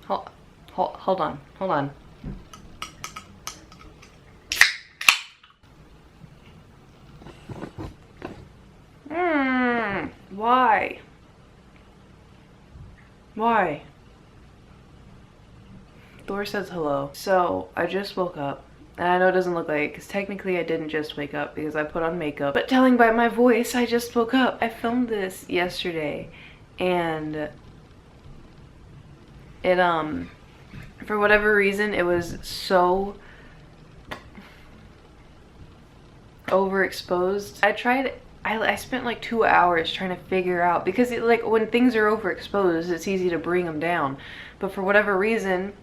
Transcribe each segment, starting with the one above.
Hold on. Hold on. Why? Why? Thor says hello. So, I just woke up. And I know it doesn't look like it, because technically I didn't just wake up because I put on makeup. But telling by my voice, I just woke up. I filmed this yesterday. And it, for whatever reason, it was so overexposed. I spent like 2 hours trying to figure out, because like when things are overexposed, it's easy to bring them down. But for whatever reason,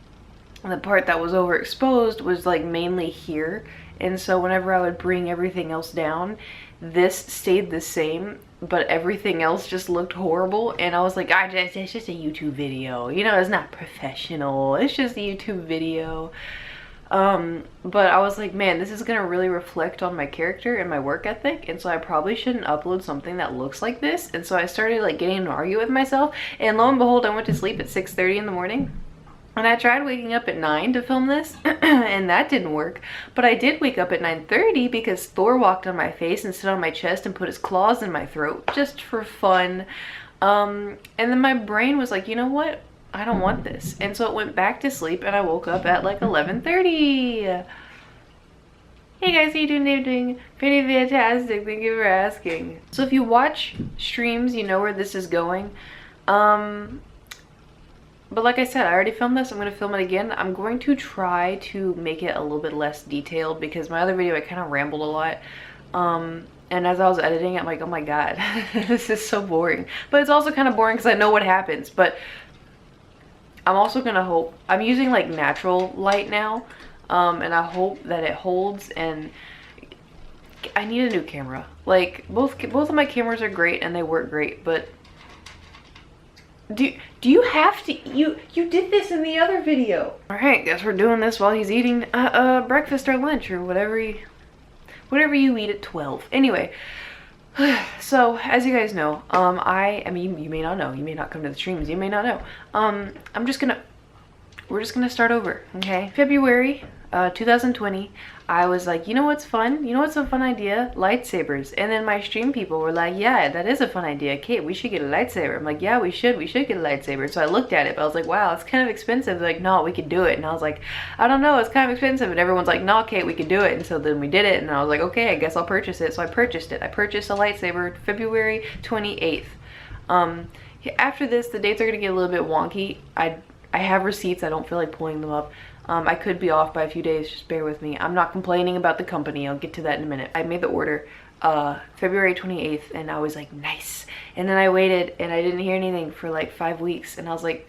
the part that was overexposed was like mainly here. And so whenever I would bring everything else down, this stayed the same, but everything else just looked horrible. And I was like, it's just a YouTube video. You know, it's not professional. It's just a YouTube video. But I was like, man, this is gonna really reflect on my character and my work ethic, and so I probably shouldn't upload something that looks like this. And so I started like getting in an argument with myself, and lo and behold, I went to sleep at 6:30 in the morning. And I tried waking up at 9 to film this, and that didn't work. But I did wake up at 9:30 because Thor walked on my face and stood on my chest and put his claws in my throat, just for fun. And then my brain was like, you know what? I don't want this. And so it went back to sleep, and I woke up at like 11:30. Hey guys, how you doing? Pretty fantastic. Thank you for asking. So if you watch streams, you know where this is going. But like I said, I already filmed this. I'm going to film it again. I'm going to try to make it a little bit less detailed, because my other video I kind of rambled a lot. And as I was editing, I'm like, oh my god, this is so boring. But it's also kind of boring because I know what happens. But I'm also going to hope, I'm using like natural light now. And I hope that it holds. And I need a new camera. Like both of my cameras are great and they work great, but do you have to, you did this in the other video. All right, guess we're doing this while he's eating breakfast or lunch or whatever you eat at 12. Anyway, so as you guys know, I mean, you may not know, you may not come to the streams, you may not know. We're just gonna start over, okay? February 2020, I was like, you know what's fun? You know what's a fun idea? Lightsabers. And then my stream people were like, yeah, that is a fun idea. Kate, we should get a lightsaber. I'm like, yeah, we should get a lightsaber. So I looked at it, but I was like, wow, it's kind of expensive. They're like, no, we could do it. And I was like, I don't know, it's kind of expensive. And everyone's like, no, Kate, we could do it. And so then we did it, and I was like, okay, I guess I'll purchase it. So I purchased it. I purchased a lightsaber February 28th. After this, the dates are gonna get a little bit wonky. I have receipts. I don't feel like pulling them up. I could be off by a few days, just bear with me. I'm not complaining about the company, I'll get to that in a minute. I made the order February 28th, and I was like, nice. And then I waited, and I didn't hear anything for like 5 weeks, and I was like,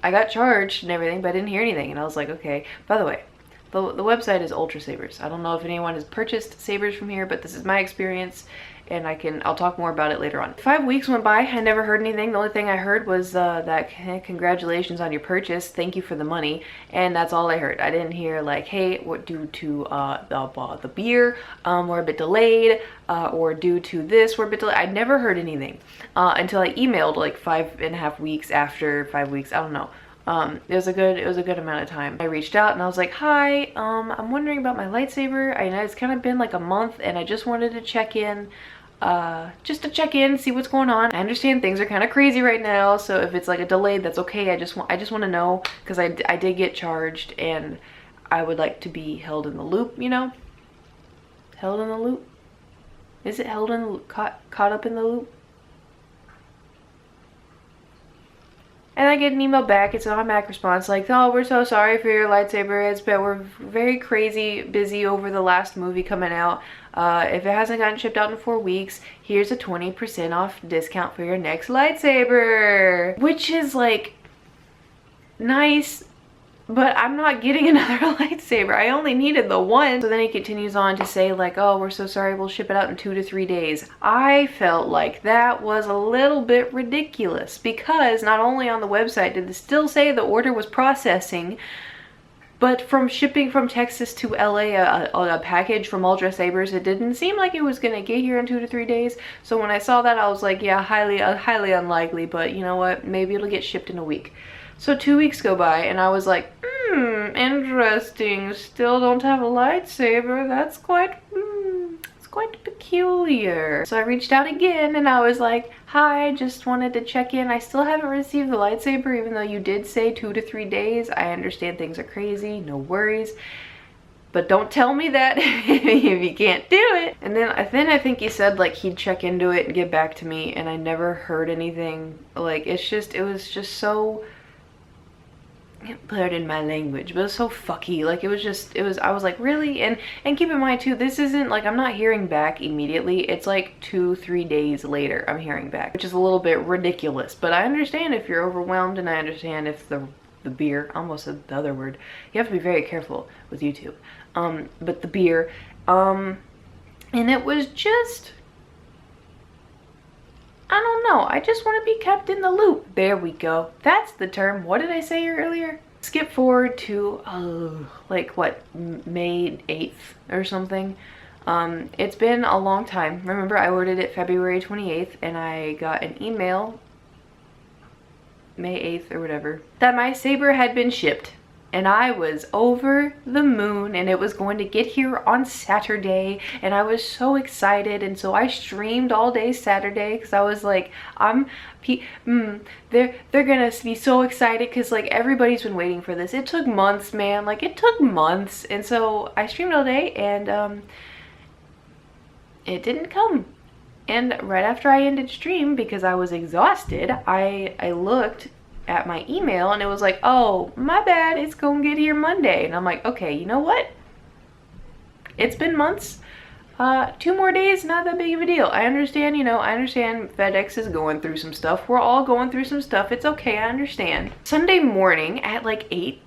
I got charged and everything, but I didn't hear anything. And I was like, okay. By the way, the website is Ultra Sabers. I don't know if anyone has purchased sabers from here, but this is my experience, and I'll talk more about it later on. 5 weeks went by, I never heard anything. The only thing I heard was that congratulations on your purchase, thank you for the money, and that's all I heard. I didn't hear like, hey, what due to the beer, we're a bit delayed, or due to this, we're a bit delayed. I never heard anything until I emailed like 5.5 weeks after 5 weeks. I don't know. It was a good amount of time. I reached out and I was like, hi, I'm wondering about my lightsaber. I know it's kind of been like a month, and I just wanted to check in, see what's going on. I understand things are kind of crazy right now, so if it's like a delay, that's okay. I just want to know, because I did get charged, and I would like to be held in the loop, you know? Held in the loop? Is it held in the loop? Caught up in the loop? And I get an email back. It's an automatic response like, oh, we're so sorry for your lightsaber. We're very crazy busy over the last movie coming out. If it hasn't gotten shipped out in 4 weeks, here's a 20% off discount for your next lightsaber. Which is like nice, but I'm not getting another lightsaber. I only needed the one. So then he continues on to say like, oh, we're so sorry, we'll ship it out in 2 to 3 days. I felt like that was a little bit ridiculous, because not only on the website did it still say the order was processing, but from shipping from Texas to LA, a package from Ultra Sabers, it didn't seem like it was gonna get here in 2 to 3 days. So when I saw that, I was like, yeah, highly unlikely, but you know what, maybe it'll get shipped in a week. So 2 weeks go by and I was like, interesting. Still don't have a lightsaber. That's quite, it's quite peculiar. So I reached out again and I was like, hi, just wanted to check in. I still haven't received the lightsaber, even though you did say 2 to 3 days. I understand things are crazy, no worries. But don't tell me that if you can't do it. And then I think he said like he'd check into it and get back to me, and I never heard anything. Like it was just so, pardon my language, but it was so fucky. Like I was like, really? And keep in mind too, this isn't like, I'm not hearing back immediately. It's like 2-3 days later I'm hearing back, which is a little bit ridiculous. But I understand if you're overwhelmed, and I understand if the beer, almost said the other word. You have to be very careful with YouTube. But the beer, and it was just, I don't know. I just want to be kept in the loop. There we go. That's the term. What did I say earlier? Skip forward to, like what, May 8th or something. It's been a long time. Remember, I ordered it February 28th, and I got an email May 8th or whatever, that my saber had been shipped. And I was over the moon, and it was going to get here on Saturday, and I was so excited. And so I streamed all day Saturday because I was like, they're gonna be so excited because like everybody's been waiting for this. It took months, man. Like it took months. And so I streamed all day, and it didn't come. And right after I ended stream, because I was exhausted, I looked at my email and it was like, oh, my bad, it's gonna get here Monday. And I'm like, okay, you know what? It's been months. 2 more days, not that big of a deal. I understand, I understand FedEx is going through some stuff. We're all going through some stuff. It's okay, I understand. Sunday morning at like 8-9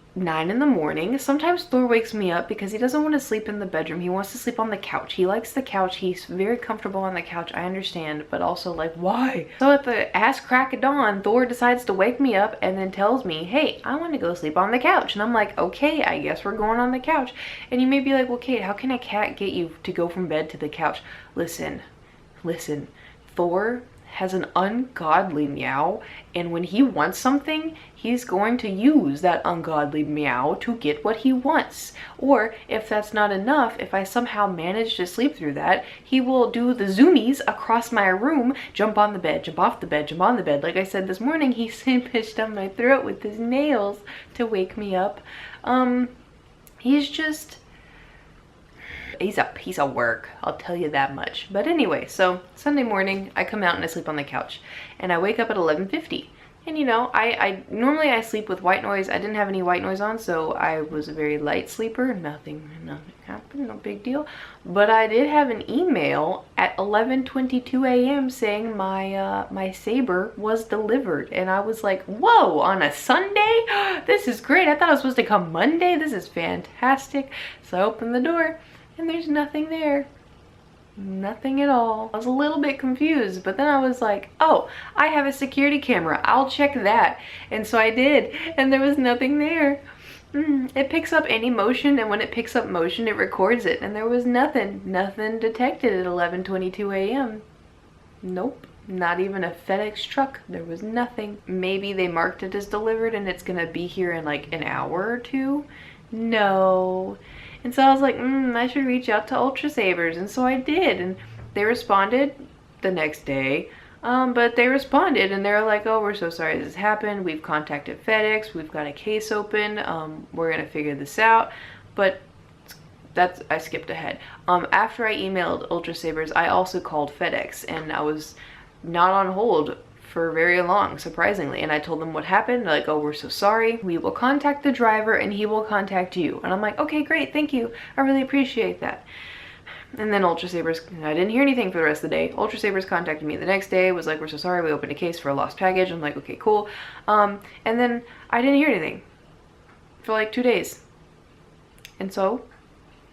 in the morning, sometimes Thor wakes me up because he doesn't want to sleep in the bedroom. He wants to sleep on the couch. He likes the couch. He's very comfortable on the couch. I understand, but also like, why? So at the ass crack of dawn, Thor decides to wake me up and then tells me, hey, I want to go sleep on the couch. And I'm like, okay, I guess we're going on the couch. And you may be like, well, Kate, how can a cat get you to go from bed to the couch? Listen, Thor has an ungodly meow, and when he wants something, he's going to use that ungodly meow to get what he wants. Or if that's not enough, if I somehow manage to sleep through that, he will do the zoomies across my room, jump on the bed, jump off the bed, jump on the bed. Like I said this morning, he pushed down my throat with his nails to wake me up. He's just, he's a piece of work, I'll tell you that much. But anyway, so Sunday morning I come out and I sleep on the couch, and I wake up at 11:50. And I normally I sleep with white noise. I didn't have any white noise on, so I was a very light sleeper. Nothing happened, no big deal. But I did have an email at 11:22 a.m. saying my saber was delivered, and I was like, whoa, on a Sunday? This is great. I thought it was supposed to come Monday. This is fantastic. So I opened the door, and there's nothing there. Nothing at all. I was a little bit confused, but then I was like, oh, I have a security camera. I'll check that. And so I did, and there was nothing there. It picks up any motion, and when it picks up motion, it records it, and there was nothing detected at 11:22 a.m. Nope. Not even a FedEx truck. There was nothing. Maybe they marked it as delivered and it's gonna be here in like an hour or two. No. And so I was like, I should reach out to Ultra Sabers. And so I did. And they responded the next day. But they responded and they're like, oh, we're so sorry this happened. We've contacted FedEx. We've got a case open. We're going to figure this out. But I skipped ahead. After I emailed Ultra Sabers, I also called FedEx. And I was not on hold for very long, surprisingly, and I told them what happened. They're like, oh, we're so sorry, we will contact the driver and he will contact you. And I'm like, okay, great, thank you, I really appreciate that. And then Ultra Sabers, I didn't hear anything for the rest of the day. Ultra Sabers contacted me the next day, was like, we're so sorry, we opened a case for a lost package. I'm like, okay, cool. And then I didn't hear anything for like 2 days. And so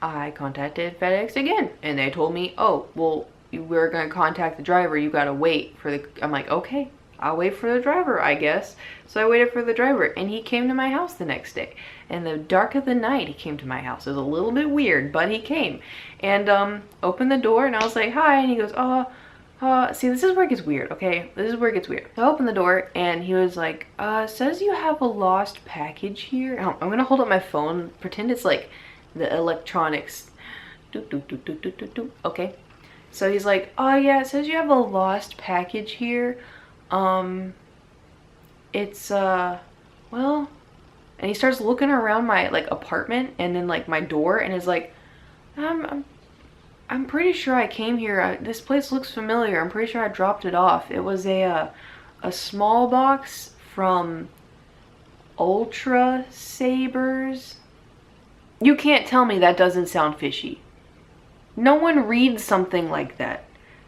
I contacted FedEx again, and they told me, oh, well, we're gonna contact the driver, you gotta wait for the, I'm like, okay, I'll wait for the driver, I guess. So I waited for the driver, and he came to my house the next day. In the dark of the night, he came to my house. It was a little bit weird, but he came and opened the door, and I was like, hi, and he goes, oh, See, this is where it gets weird, okay? This is where it gets weird. So I opened the door and he was like, says you have a lost package here. I'm gonna hold up my phone, pretend it's like the electronics. Okay. So he's like, oh yeah, it says you have a lost package here. It's, well, and he starts looking around my like apartment and then like my door and is like, I'm pretty sure I came here. This place looks familiar. I'm pretty sure I dropped it off. It was a small box from Ultra Sabers. You can't tell me that doesn't sound fishy. No one reads something like that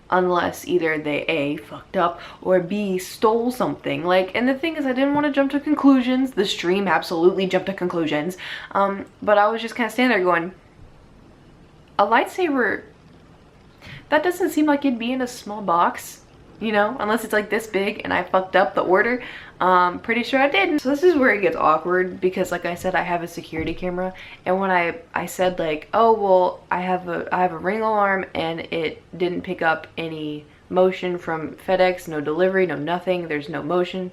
unless either they A, fucked up, or B, stole something. Like, and the thing is, I didn't want to jump to conclusions. The stream absolutely jumped to conclusions. But I was just kind of standing there going, a lightsaber, that doesn't seem like it'd be in a small box, you know, unless it's like this big and I fucked up the order. Pretty sure I didn't. So this is where it gets awkward because like I said, I have a security camera, and when I said like, oh well, I have a ring alarm and it didn't pick up any motion from FedEx, no delivery, no nothing, there's no motion,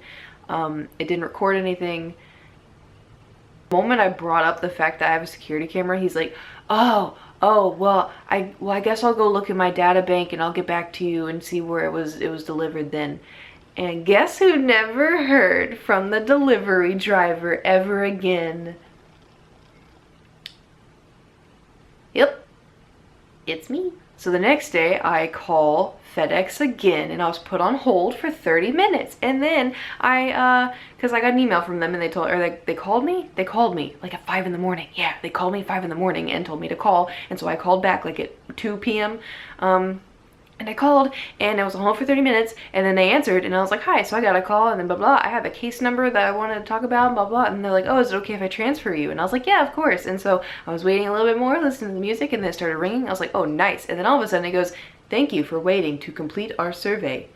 it didn't record anything. The moment I brought up the fact that I have a security camera, he's like, oh well I guess I'll go look at my data bank and I'll get back to you and see where it was delivered then. And guess who never heard from the delivery driver ever again? Yep, it's me. So the next day I call FedEx again and I was put on hold for 30 minutes. And then cause I got an email from them and they called me like at 5 in the morning. Yeah, they called me at 5 in the morning and told me to call. And so I called back like at 2 p.m. And I called and I was on hold for 30 minutes and then they answered and I was like, hi, so I got a call and then blah, blah. I have a case number that I wanted to talk about, blah, blah. And they're like, oh, is it okay if I transfer you? And I was like, yeah, of course. And so I was waiting a little bit more, listening to the music, and then it started ringing. I was like, oh, nice. And then all of a sudden it goes, thank you for waiting to complete our survey.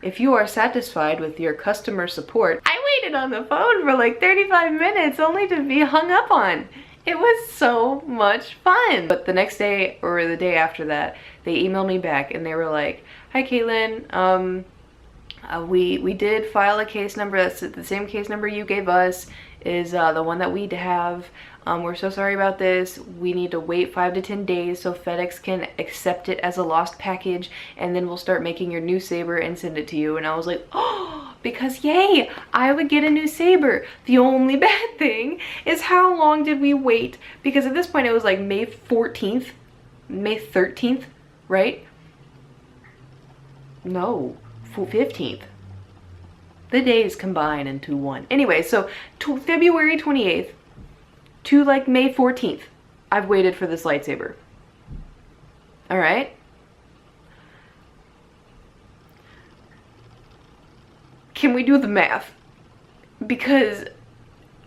If you are satisfied with your customer support. I waited on the phone for like 35 minutes only to be hung up on. It was so much fun. But the next day or the day after that, they emailed me back and they were like, hi Caitlin, we did file a case number. That's the same case number you gave us is the one that we have. We're so sorry about this. We need to wait 5 to 10 days so FedEx can accept it as a lost package, and then we'll start making your new saber and send it to you. And I was like, oh, because yay, I would get a new saber. The only bad thing is how long did we wait? Because at this point it was like May 14th, May 13th, right? No, 15th. The days combine into one. Anyway, so February 28th to like May 14th, I've waited for this lightsaber. All right. Can we do the math? Because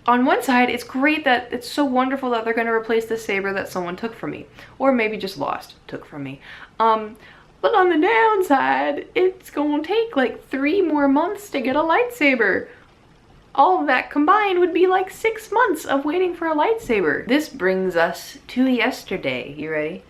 on one side, it's great that it's so wonderful that they're going to replace the saber that someone took from me, or maybe just took from me. But on the downside, it's going to take like 3 more months to get a lightsaber. All of that combined would be like 6 months of waiting for a lightsaber. This brings us to yesterday. You ready?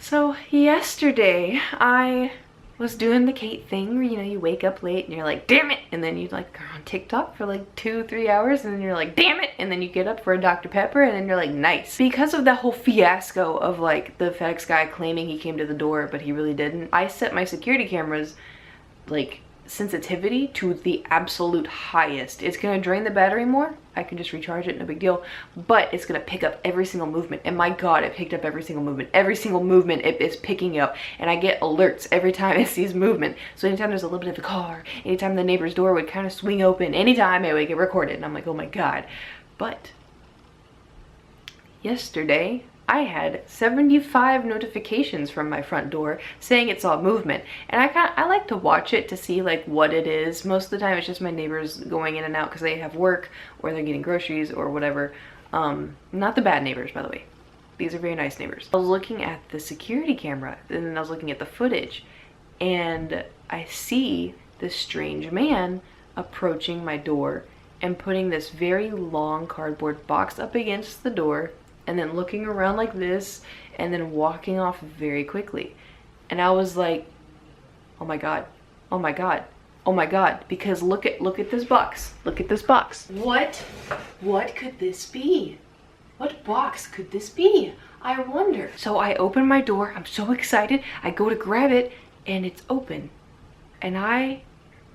So yesterday, I was doing the Kate thing where, you know, you wake up late and you're like, damn it, and then you like are on TikTok for like 2-3 hours and then you're like, damn it, and then you get up for a Dr. Pepper and then you're like, nice. Because of that whole fiasco of like the FedEx guy claiming he came to the door but he really didn't, I set my security cameras like sensitivity to the absolute highest. It's gonna drain the battery more. I can just recharge it, no big deal, but it's gonna pick up every single movement. And my god, it picked up every single movement. Every single movement it is picking up, and I get alerts every time it sees movement. So anytime there's a little bit of a car, anytime the neighbor's door would kind of swing open, anytime it would get recorded, and I'm like, oh my god. But yesterday I had 75 notifications from my front door saying it saw movement, and I like to watch it to see like what it is. Most of the time it's just my neighbors going in and out because they have work or they're getting groceries or whatever. Not the bad neighbors, by the way. These are very nice neighbors. I was looking at the security camera and then I was looking at the footage, and I see this strange man approaching my door and putting this very long cardboard box up against the door, and then looking around like this, and then walking off very quickly. And I was like, oh my god, oh my god, oh my god, because look at this box. Look at this box. What could this be? What box could this be? I wonder. So I open my door, I'm so excited, I go to grab it, and it's open. And I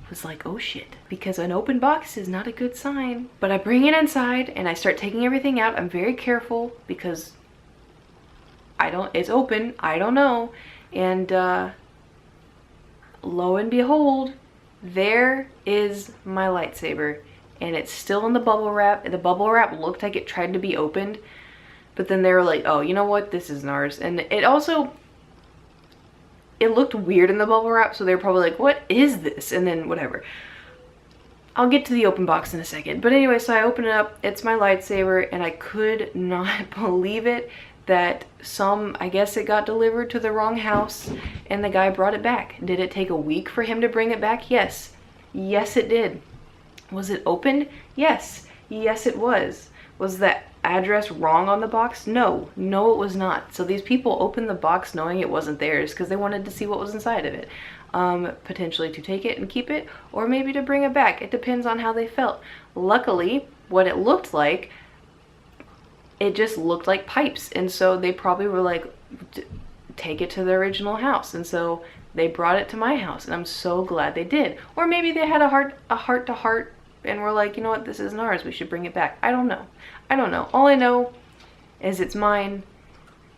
was like, oh shit, because an open box is not a good sign. But I bring it inside and I start taking everything out. I'm very careful because it's open, I don't know. And lo and behold, there is my lightsaber. And it's still in the bubble wrap. The bubble wrap looked like it tried to be opened. But then they were like, oh, you know what? This isn't ours. And it also, it looked weird in the bubble wrap, so they were probably like, what is this? And then whatever. I'll get to the open box in a second. But anyway, so I open it up, it's my lightsaber, and I could not believe it that I guess it got delivered to the wrong house, and the guy brought it back. Did it take a week for him to bring it back? Yes. Yes, it did. Was it opened? Yes. Yes, it was. Was that address wrong on the box? No. No, it was not. So these people opened the box knowing it wasn't theirs because they wanted to see what was inside of it. Potentially to take it and keep it, or maybe to bring it back. It depends on how they felt. Luckily, what it looked like, it just looked like pipes. And so they probably were like, take it to the original house. And so they brought it to my house, and I'm so glad they did. Or maybe they had a heart to heart and were like, you know what, this isn't ours, we should bring it back. I don't know. I don't know. All I know is it's mine,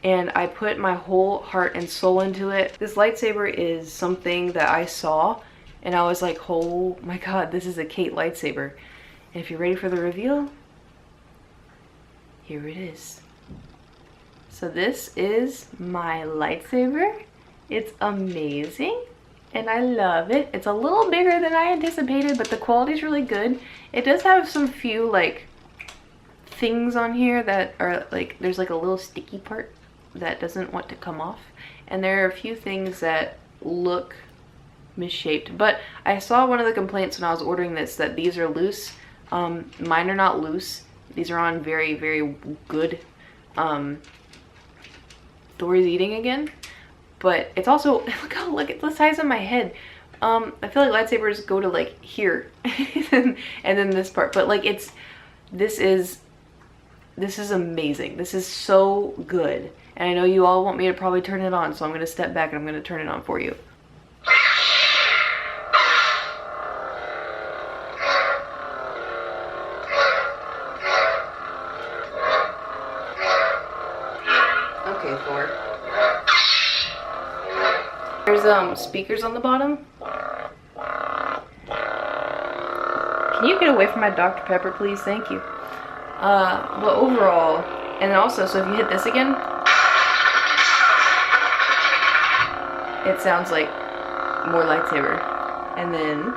and I put my whole heart and soul into it. This lightsaber is something that I saw, and I was like, oh my god, this is a Kate lightsaber. And if you're ready for the reveal, here it is. So this is my lightsaber. It's amazing. And I love it. It's a little bigger than I anticipated, but the quality's really good. It does have some few like things on here that are like, there's like a little sticky part that doesn't want to come off. And there are a few things that look misshaped. But I saw one of the complaints when I was ordering this that these are loose. Mine are not loose. These are on very, very good. Dory's eating again. But it's also, look at the size of my head. I feel like lightsabers go to like here and then this part, but like this is amazing. This is so good. And I know you all want me to probably turn it on, so I'm gonna step back and I'm gonna turn it on for you. Okay, Thor. There's speakers on the bottom. Can you get away from my Dr. Pepper, please? Thank you. But overall, and then also, so if you hit this again, it sounds like more lightsaber. And then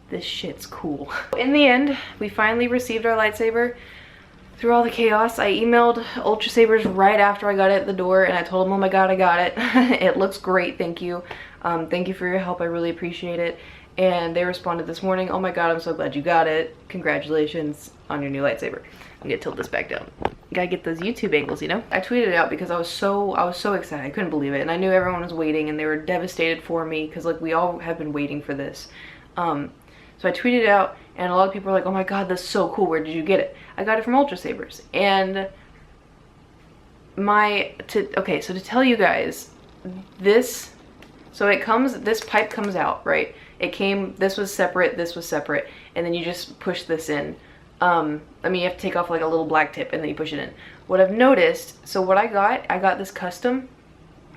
this shit's cool. In the end, we finally received our lightsaber. Through all the chaos, I emailed Ultra Sabers right after I got it at the door, and I told them, oh my god, I got it. It looks great, thank you. Thank you for your help, I really appreciate it. And they responded this morning, oh my god, I'm so glad you got it. Congratulations on your new lightsaber. I'm gonna tilt this back down. Gotta get those YouTube angles, you know? I tweeted it out because I was so excited, I couldn't believe it. And I knew everyone was waiting, and they were devastated for me, because like we all have been waiting for this. So I tweeted it out, and a lot of people were like, oh my god, that's so cool, where did you get it? I got it from Ultra Sabers. And okay, so to tell you guys, this pipe comes out, right? This was separate, and then you just push this in. I mean, you have to take off like a little black tip, and then you push it in. What I've noticed, so what I got this custom.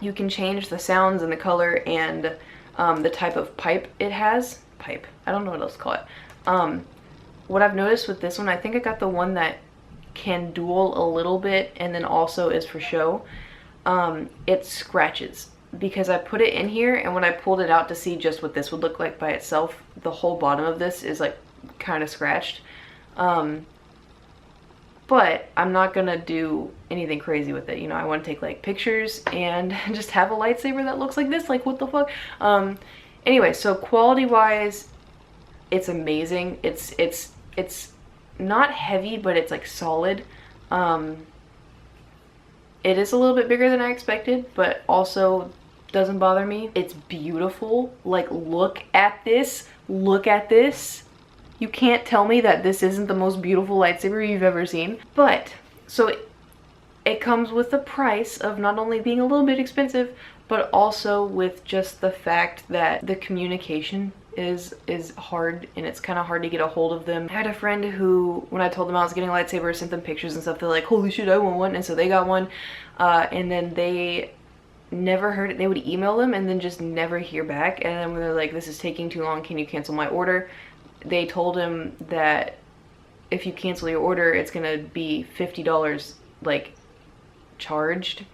You can change the sounds and the color and the type of pipe it has. I don't know what else to call it. What I've noticed with this one, I think I got the one that can dual a little bit and then also is for show. It scratches because I put it in here, and when I pulled it out to see just what this would look like by itself, the whole bottom of this is like kind of scratched. But I'm not gonna do anything crazy with it. You know, I want to take like pictures and just have a lightsaber that looks like this. Like, what the fuck? Anyway, so quality wise, it's amazing. It's not heavy, but it's like solid. It is a little bit bigger than I expected, but also doesn't bother me. It's beautiful. Like, look at this. Look at this. You can't tell me that this isn't the most beautiful lightsaber you've ever seen. But, so it comes with the price of not only being a little bit expensive, but also with just the fact that the communication is hard, and it's kind of hard to get a hold of them. I had a friend who, when I told them I was getting a lightsaber, sent them pictures and stuff. They're like, holy shit, I want one. And so they got one, and then they never heard it. They would email them and then just never hear back. And then when they're like, this is taking too long, can you cancel my order? They told him that if you cancel your order, it's gonna be $50 like charged.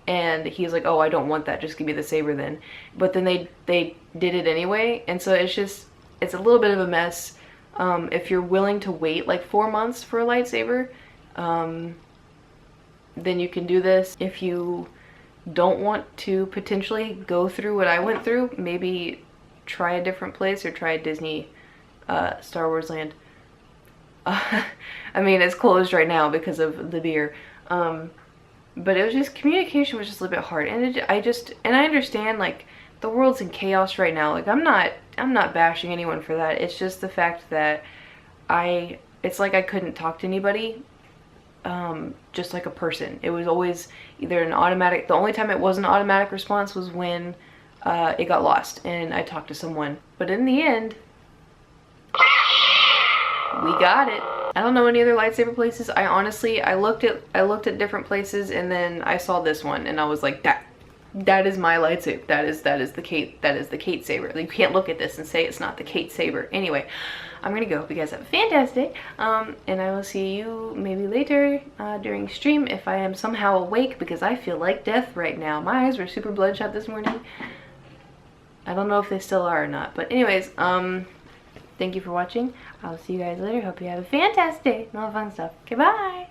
And he's like, oh, I don't want that, just give me the saber then. But then they did it anyway, and so it's a little bit of a mess. If you're willing to wait like 4 months for a lightsaber, then you can do this. If you don't want to potentially go through what I went through, maybe try a different place or try Disney Star Wars Land. I mean, it's closed right now because of the beer. But it was just, communication was just a little bit hard. And I understand, like, the world's in chaos right now. Like, I'm not bashing anyone for that. It's just the fact that it's like I couldn't talk to anybody, just like a person. It was always either an automatic, the only time it was an automatic response was when it got lost and I talked to someone. But in the end, we got it. I don't know any other lightsaber places. I honestly, I looked at different places, and then I saw this one and I was like, that is my lightsaber. That is the Kate saber. Like, you can't look at this and say it's not the Kate saber. Anyway, I'm gonna go. You guys have a fantastic day. And I will see you maybe later during stream if I am somehow awake, because I feel like death right now. My eyes were super bloodshot this morning. I don't know if they still are or not. But anyways, thank you for watching. I'll see you guys later. Hope you have a fantastic day and all the fun stuff. Okay, bye!